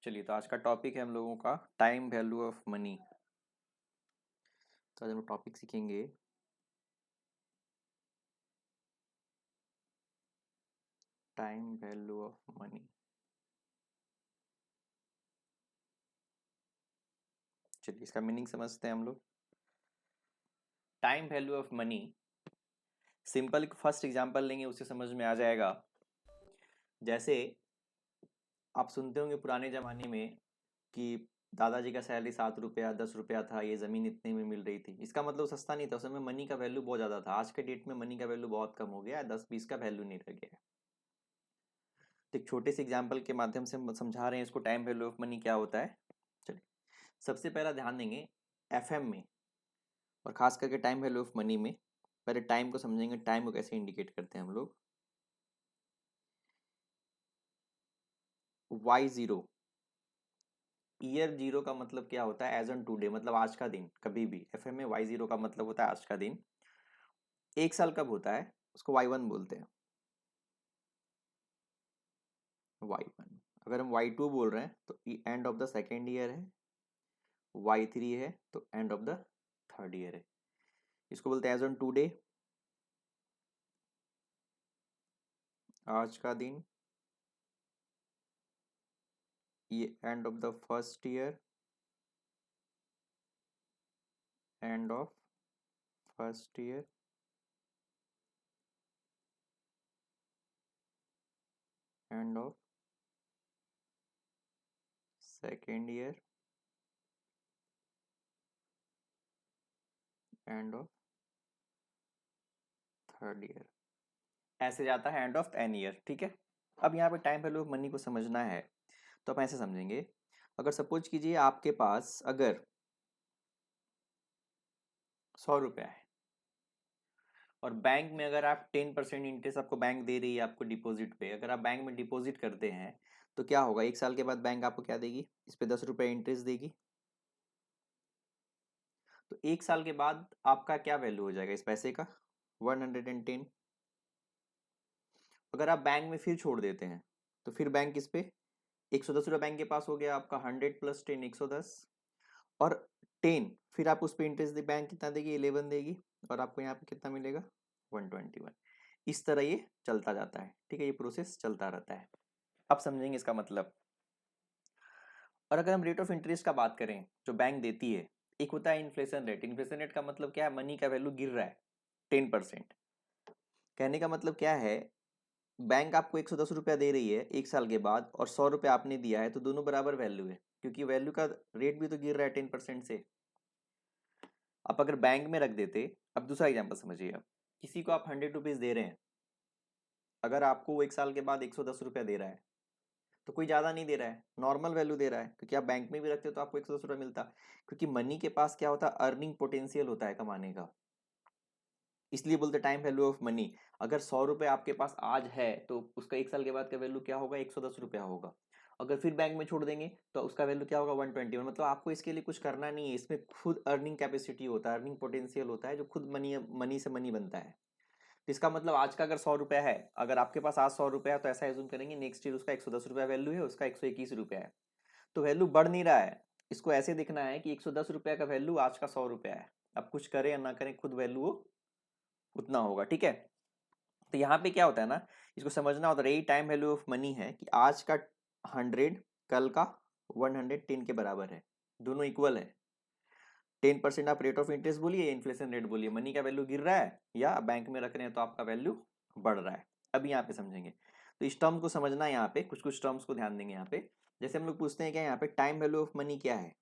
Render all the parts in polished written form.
चलिए, तो आज का टॉपिक है हम लोगों का टाइम वैल्यू ऑफ मनी। तो आज हम टॉपिक सीखेंगे टाइम वैल्यू ऑफ मनी। चलिए, इसका मीनिंग समझते हैं हम लोग। Time value of money simple first example लेंगे, उससे समझ में आ जाएगा। जैसे आप सुनते होंगे पुराने ज़माने में कि दादाजी का सैलरी 7 रुपया 10 रुपया था, ये ज़मीन इतने में मिल रही थी। इसका मतलब सस्ता नहीं था, उस समय मनी का वैल्यू बहुत ज़्यादा था। आज के डेट में मनी का वैल्यू बहुत कम हो गया है, 10-20 का वैल्यू नहीं रह गया है। तो एक छोटे से एग्जाम्पल के माध्यम से हम समझा रहे हैं इसको, टाइम वैल्यू ऑफ मनी क्या होता है। चलिए, सबसे पहला ध्यान देंगे एफएम में, और खास करके टाइम वैल्यू ऑफ मनी में। पहले टाइम को समझेंगे, टाइम को कैसे इंडिकेट करते हैं हम लोग। Y0, ईयर जीरो का मतलब क्या होता है, एज ऑन टूडे, मतलब आज का दिन। कभी भी एफएम में Y0 का मतलब होता है आज का दिन। एक साल कब होता है, उसको Y1 बोलते हैं। Y1। अगर हम Y2 बोल रहे हैं तो end of the second year है। Y3 है तो end of the third year है। इसको बोलते हैं एज ऑन टूडे, आज का दिन। ये end of the first year, end of first year, end of second year, end of third year. ऐसे जाता है एंड ऑफ एन ईयर, ठीक है। अब यहाँ पे टाइम वैल्यू ऑफ मनी को समझना है तो हम ऐसे समझेंगे। अगर सपोज कीजिए आपके पास अगर 100 रुपया है, और बैंक में अगर आप 10% इंटरेस्ट आपको बैंक दे रही है आपको डिपॉजिट पे, अगर आप बैंक में डिपॉजिट करते हैं तो क्या होगा, एक साल के बाद बैंक आपको क्या देगी, इस पे 10 रुपये इंटरेस्ट देगी। तो एक साल के बाद आपका क्या वैल्यू हो जाएगा इस पैसे का, 110। अगर आप बैंक में फिर छोड़ देते हैं तो फिर बैंक किस पे, 110 रुपये बैंक के पास हो गया आपका, 100 + 10 110। और 10 फिर आप उस पर इंटरेस्ट दे, बैंक कितना देगी, 11 देगी। और आपको यहाँ पे कितना मिलेगा, 121। इस तरह ये चलता जाता है, ठीक है। ये प्रोसेस चलता रहता है। अब समझेंगे इसका मतलब। और अगर हम रेट ऑफ इंटरेस्ट का बात करें जो बैंक देती है, एक होता है इन्फ्लेशन रेट। इन्फ्लेशन रेट का मतलब क्या है, मनी का वैल्यू गिर रहा है 10%। कहने का मतलब क्या है, बैंक आपको 110 रुपया दे रही है एक साल के बाद, और 100 रुपया आपने दिया है, तो दोनों बराबर वैल्यू है, क्योंकि वैल्यू का रेट भी तो गिर रहा है 10% से। आप अगर बैंक में रख देते, अब दूसरा एग्जाम्पल समझिए। आप किसी को आप 100 रुपीज दे रहे हैं, अगर आपको वो एक साल के बाद 110 रुपया दे रहा है, तो कोई ज़्यादा नहीं दे रहा है, नॉर्मल वैल्यू दे रहा है, क्योंकि आप बैंक में भी रखते हो तो आपको 110 रुपया मिलता। क्योंकि मनी के पास क्या होता है, अर्निंग पोटेंशियल होता है कमाने का। इसलिए बोलते टाइम वैल्यू ऑफ मनी। अगर 100 रुपये आपके पास आज है तो उसका एक साल के बाद का वैल्यू क्या होगा, 110 रुपया होगा। अगर फिर बैंक में छोड़ देंगे तो उसका वैल्यू क्या होगा, 121। मतलब आपको इसके लिए कुछ करना नहीं है, इसमें खुद अर्निंग कैपेसिटी होता है, अर्निंग पोटेंशियल होता है, जो खुद मनी मनी से मनी बनता है। तो इसका मतलब आज का अगर 100 रुपया है, अगर आपके पास आज 100 रुपया है, तो ऐसा एज्यूम करेंगे नेक्स्ट ईयर उसका 110 रुपया वैल्यू है, उसका 121 रुपया है। तो वैल्यू बढ़ नहीं रहा है। इसको ऐसे देखना है कि 110 रुपया का वैल्यू आज का 100 रुपया है। अब कुछ करें या ना करें, खुद वैल्यू वो उतना होगा, ठीक है। तो यहाँ पे क्या होता है ना, इसको समझना होता है। यही टाइम वैल्यू ऑफ मनी है कि आज का 100 कल का 110 के बराबर है, दोनों इक्वल है। 10% आप रेट ऑफ इंटरेस्ट बोलिए, इन्फ्लेशन रेट बोलिए, मनी का वैल्यू गिर रहा है या बैंक में रख रहे हैं तो आपका वैल्यू बढ़ रहा है। अभी यहाँ पे समझेंगे। तो इस टर्म को समझना है, यहाँ पे कुछ कुछ टर्म्स को ध्यान देंगे। यहाँ पे जैसे हम लोग पूछते हैं क्या, यहाँ पे टाइम वैल्यू ऑफ मनी क्या है,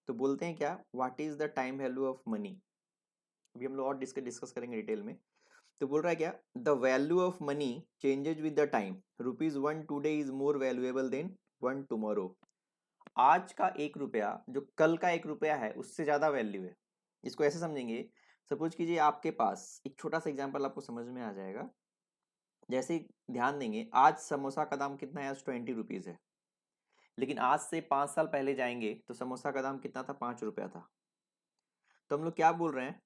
तो बोलते हैं क्या, what is the time value of money. अभी हम लोग और डिस्कस करेंगे डिटेल में। तो बोल रहा है क्या, the value of money changes with the time, ₹1 today is more valuable then 1 tomorrow. आज का 1 रुपया जो कल का 1 रुपया है उससे ज्यादा वैल्यू है। इसको ऐसे समझेंगे, सपोज कीजिए आपके पास एक छोटा सा एग्जांपल आपको समझ में आ जाएगा। जैसे ही ध्यान देंगे, आज समोसा का दाम कितना है, आज 20 रुपीज है। लेकिन आज से 5 साल पहले जाएंगे तो समोसा का दाम कितना था, 5 रुपया था। तो हम लोग क्या बोल रहे हैं,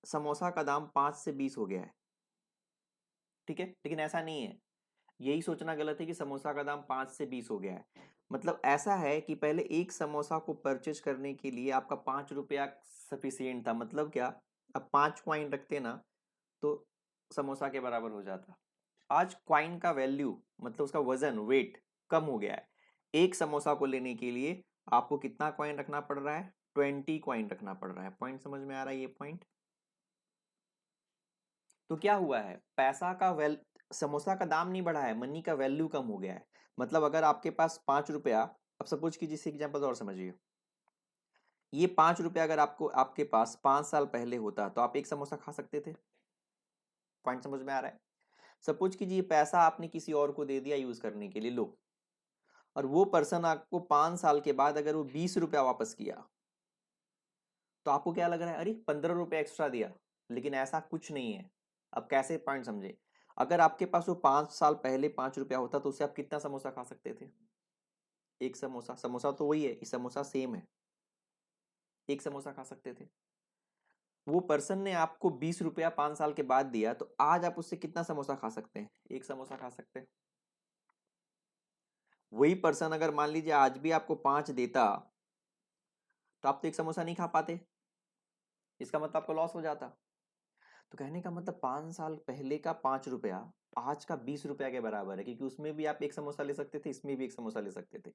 समोसा का दाम 5 से 20 हो गया है, ठीक है। लेकिन ऐसा नहीं है, यही सोचना गलत है कि समोसा का दाम 5 से 20 हो गया है। मतलब ऐसा है कि पहले एक समोसा को परचेज करने के लिए आपका 5 रुपया सफिशियंट था। मतलब क्या, अब 5 कॉइन रखते ना तो समोसा के बराबर हो जाता। आज कॉइन का वैल्यू मतलब उसका वजन, वेट कम हो गया है। एक समोसा को लेने के लिए आपको कितना कॉइन रखना पड़ रहा है? 20 कॉइन रखना पड़ रहा है। पॉइंट समझ में आ रहा है ये पॉइंट? तो क्या हुआ है, पैसा का समोसा का दाम नहीं बढ़ा है, मनी का वैल्यू कम हो गया है। मतलब अगर आपके पास 5 रुपया, अब सपोज कीजिए इसी एग्जाम्पल और समझिए, ये 5 रुपया अगर आपको आपके पास 5 साल पहले होता तो आप एक समोसा खा सकते थे। पॉइंट समझ में आ रहा है? सपोज कीजिए पैसा आपने किसी और को दे दिया यूज करने के लिए, लो, और वो पर्सन आपको 5 साल के बाद अगर वो 20 रुपया वापस किया तो आपको क्या लग रहा है, अरे 15 रुपया एक्स्ट्रा दिया। लेकिन ऐसा कुछ नहीं है। अब कैसे पॉइंट समझे, अगर आपके पास वो 5 साल पहले 5 रुपया होता तो उससे आप कितना समोसा खा सकते थे? एक समोसा। समोसा तो वही है, ये समोसा सेम है, एक समोसा खा सकते थे। वो पर्सन ने आपको 20 रुपया 5 साल के बाद दिया तो आज आप उससे कितना समोसा खा सकते हैं? एक समोसा खा सकते हैं। वही पर्सन अगर मान लीजिए आज भी आपको 5 देता तो आप तो एक समोसा नहीं खा पाते, इसका मतलब आपको लॉस हो जाता। तो कहने का मतलब 5 साल पहले का 5 रुपया आज का 20 रुपया के बराबर है, क्योंकि उसमें भी आप एक समोसा ले सकते थे, इसमें भी एक समोसा ले सकते थे।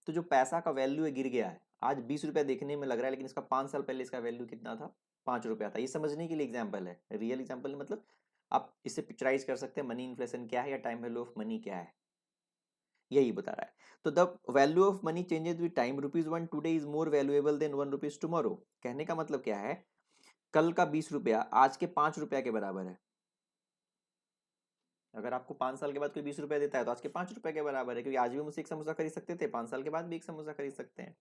तो जो पैसा का वैल्यू है गिर गया है। आज 20 रुपया देखने में लग रहा है लेकिन इसका 5 साल पहले इसका वैल्यू कितना था? 5 रुपया था। ये समझने के लिए एग्जाम्पल है, रियल एग्जाम्पल मतलब आप इसे पिक्चराइज कर सकते हैं मनी इन्फ्लेशन क्या है या टाइम वैल्यू ऑफ मनी क्या है, यही बता रहा है। तो the value of money changes with time, ₹1 today is more valuable then ₹1 tomorrow. कहने का मतलब क्या है, कल का 20 रुपया आज के 5 रुपया के बराबर है। अगर आपको 5 साल के बाद कोई 20 रुपया देता है तो आज के 5 रुपए के बराबर है, क्योंकि आज भी मुझसे एक समोसा खरीद सकते थे, 5 साल के बाद भी एक समोसा खरीद सकते हैं।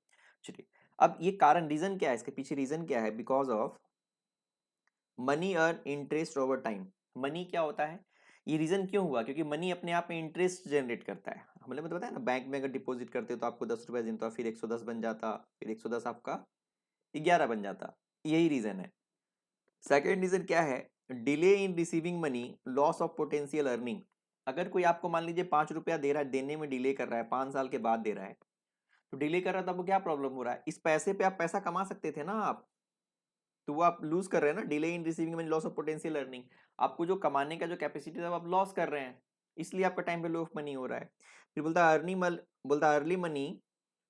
चलिए, अब ये कारण, रीजन क्या है, इसके पीछे रीजन क्या है? Because of money earn interest over time. Money क्या होता है, ये रीजन क्यों हुआ? क्योंकि मनी अपने आप में इंटरेस्ट जनरेट करता है। हमने मतलब बताया ना, बैंक में अगर डिपॉजिट करते हो तो आपको 10 रुपया देता, फिर 110 बन जाता, फिर 110 आपका 11 बन जाता। यही रीजन है। सेकेंड रीजन क्या है? Delay in receiving money, loss of potential earning. अगर कोई आपको मान लीजिए 5 रुपया दे रहा है, देने में डिले कर रहा है, 5 साल के बाद दे रहा है, तो डिले कर रहा है तो आपको क्या प्रॉब्लम हो रहा है? इस पैसे पे आप पैसा कमा सकते थे ना आप, तो वो आप लूज कर रहे हैं ना। Delay in receiving money, loss of potential earning. आपको जो कमाने का जो कैपेसिटी था आप लॉस कर रहे हैं, इसलिए आपका टाइम वैल्यू ऑफ मनी हो रहा है। फिर बोलता early money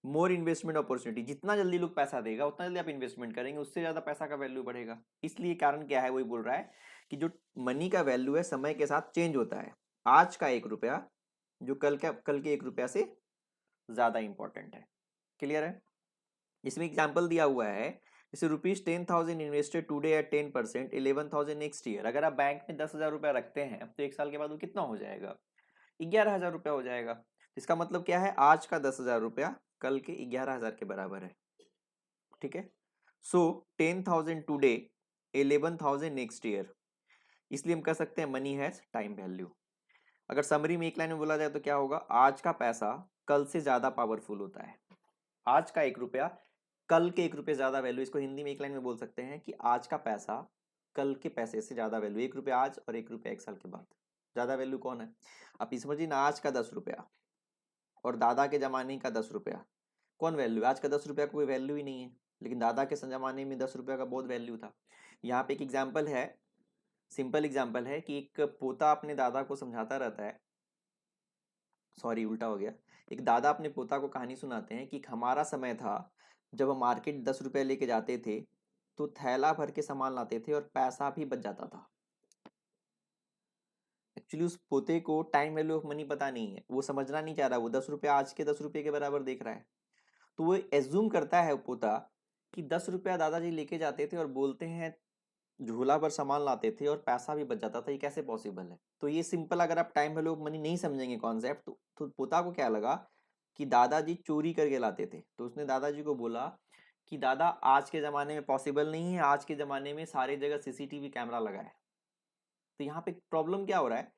more investment opportunity. जितना जल्दी लोग पैसा देगा उतना जल्दी आप इन्वेस्टमेंट करेंगे, उससे ज्यादा पैसा का वैल्यू बढ़ेगा। इसलिए कारण क्या है, वही बोल रहा है कि जो मनी का वैल्यू है समय के साथ चेंज होता है। आज का 1 रुपया जो कल के 1 रुपया से ज्यादा इंपॉर्टेंट है। क्लियर है? इसमें एग्जाम्पल दिया हुआ है, जैसे ₹10,000 invested today at 10%, 11,000 next year. अगर आप बैंक में 10,000 रुपया रखते हैं तो 1 साल के बाद वो कितना हो जाएगा? 11,000 रुपया हो जाएगा। इसका मतलब क्या है, आज का 10,000 रुपया कल के 11,000 के बराबर है। ठीक है, सो 10,000 टूडे, 11,000 नेक्स्ट ईयर। इसलिए हम कह सकते हैं मनी हैज टाइम वैल्यू। अगर समरी में एक लाइन में बोला जाए तो क्या होगा, आज का पैसा कल से ज्यादा पावरफुल होता है। आज का 1 रुपया कल के 1 रुपये ज्यादा वैल्यू। इसको हिंदी में एक लाइन में बोल सकते हैं कि आज का पैसा कल के पैसे से ज्यादा वैल्यू। 1 रुपया आज और 1 रुपया 1 साल के बाद। ज्यादा वैल्यू कौन है? आप समझिए ना, आज का 10 रुपया और दादा के जमाने का 10 रुपया, कौन वैल्यू? आज का 10 रुपया का कोई वैल्यू ही नहीं है, लेकिन दादा के जमाने में 10 रुपया का बहुत वैल्यू था। यहाँ पे एक एग्जाम्पल है, सिंपल एग्जाम्पल है कि एक पोता अपने दादा को समझाता रहता है, सॉरी उल्टा हो गया, एक दादा अपने पोता को कहानी सुनाते हैं कि हमारा समय था जब हम मार्केट 10 रुपया लेके जाते थे तो थैला भर के सामान लाते थे और पैसा भी बच जाता था। एक्चुअली उस पोते को टाइम वैल्यू ऑफ मनी पता नहीं है, वो समझना नहीं चाह रहा, वो 10 रुपया आज के 10 रुपये के बराबर देख रहा है। तो वो एज्यूम करता है पोता कि 10 रुपया दादाजी लेके जाते थे और बोलते हैं झोला भर सामान लाते थे और पैसा भी बच जाता था, ये कैसे पॉसिबल है? तो ये सिंपल, अगर आप टाइम वैल्यू ऑफ मनी नहीं समझेंगे कॉन्सेप्ट तो पोता को क्या लगा कि दादाजी चोरी करके लाते थे। तो उसने दादाजी को बोला कि दादा आज के ज़माने में पॉसिबल नहीं है, आज के ज़माने में सारी जगह सीसीटीवी कैमरा लगा है। तो यहाँ पे प्रॉब्लम क्या हो रहा है,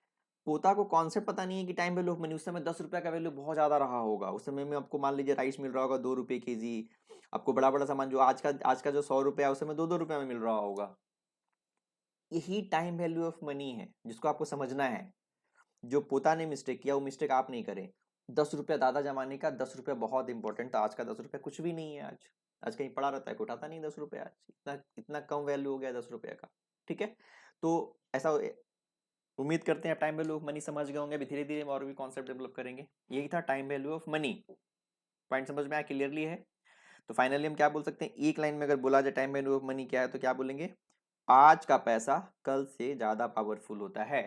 पोता को कॉन्सेप्ट पता नहीं है कि टाइम वैल्यू ऑफ मनी। उस समय 10 रुपया का वैल्यू बहुत ज़्यादा रहा होगा। उस समय में आपको मान लीजिए राइस मिल रहा होगा 2 रुपये केजी, आपको बड़ा बड़ा सामान जो आज का जो 100 रुपया है उस समय 2-2 रुपया में मिल रहा होगा। यही टाइम वैल्यू ऑफ मनी है जिसको आपको समझना है। जो पोता ने मिस्टेक किया वो मिस्टेक आप नहीं करें। 10 रुपया दादा जमाने का, 10 रुपया बहुत इंपॉर्टेंट था, आज का 10 रुपया कुछ भी नहीं है। आज आज कहीं पड़ा रहता है, कोई उठाता नहीं 10 रुपया, आज इतना इतना कम वैल्यू हो गया 10 रुपया का। ठीक है, तो ऐसा उम्मीद करते हैं आप टाइम वैल्यू ऑफ मनी समझ गए होंगे। अभी धीरे धीरे हम और भी कॉन्सेप्ट डेवलप करेंगे। यही था time value of money. Point समझ में आया, क्लियरली है? तो फाइनली हम क्या बोल सकते हैं, एक लाइन में अगर बोला जाए टाइम वैल्यू ऑफ मनी क्या है, तो क्या बोलेंगे, आज का पैसा कल से ज्यादा पावरफुल होता है।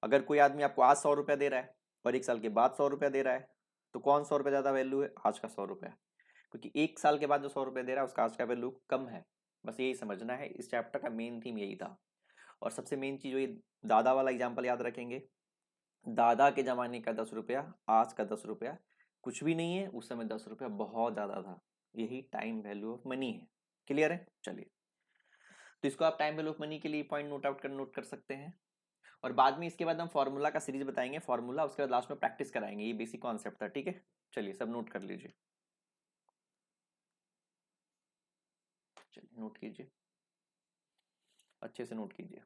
अगर कोई आदमी आपको आज 100 रुपया दे रहा है और 1 साल के बाद 100 रुपया दे रहा है, तो कौन 100 रुपया ज्यादा वैल्यू है, आज का 100 रुपया। क्योंकि 1 साल के बाद जो 100 रुपया दे रहा है उसका आज का वैल्यू कम है। बस यही समझना है, इस चैप्टर का मेन थीम यही था। और सबसे मेन चीज वही, दादा वाला एग्जाम्पल याद रखेंगे। दादा के जमाने का 10 रुपया, आज का 10 रुपया कुछ भी नहीं है, उस समय 10 रुपया बहुत ज्यादा था। यही टाइम वैल्यू ऑफ मनी है। क्लियर है? चलिए, तो इसको आप टाइम वैल्यू ऑफ मनी के लिए पॉइंट नोट कर सकते हैं। और बाद में इसके बाद हम फॉर्मूला का सीरीज बताएंगे, फॉर्मूला, उसके बाद लास्ट में प्रैक्टिस कराएंगे। ये बेसिक कॉन्सेप्ट था, ठीक है। चलिए सब नोट कर लीजिए, चलिए नोट कीजिए, अच्छे से नोट कीजिए।